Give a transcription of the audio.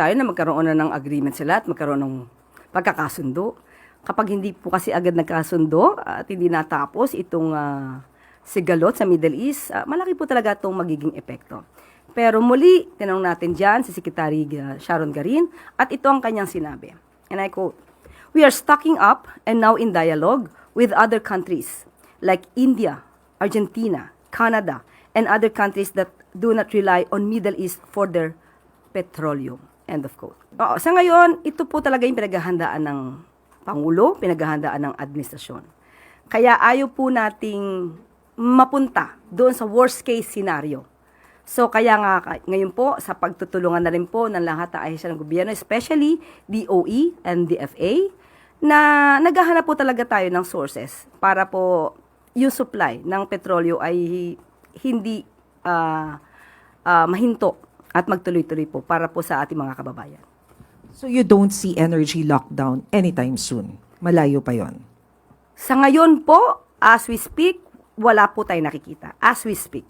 tayo na magkaroon na ng agreement sila at magkaroon ng pagkakasundo. Kapag hindi po kasi agad nagkasundo at hindi natapos itong sigalot sa Middle East, malaki po talaga itong magiging epekto. Pero muli, tinanong natin dyan si Secretary Sharon Garin at ito ang kanyang sinabi. And I quote, "We are stocking up and now in dialogue with other countries like India, Argentina, Canada, and other countries that do not rely on Middle East for their petroleum." End of quote. Sa ngayon, ito po talaga yung pinaghahandaan ng Pangulo, pinaghahandaan ng administrasyon. Kaya ayaw po nating mapunta doon sa worst case scenario. So kaya nga ngayon po sa pagtutulungan na rin po ng lahat ng ahensya ng gobyerno, especially DOE and DFA, na naghahanap po talaga tayo ng sources para po yung supply ng petrolyo ay hindi mahinto at magtuloy-tuloy po para po sa ating mga kababayan. So you don't see energy lockdown anytime soon? Malayo pa yon. Sa ngayon po, as we speak, wala po tayo nakikita. As we speak.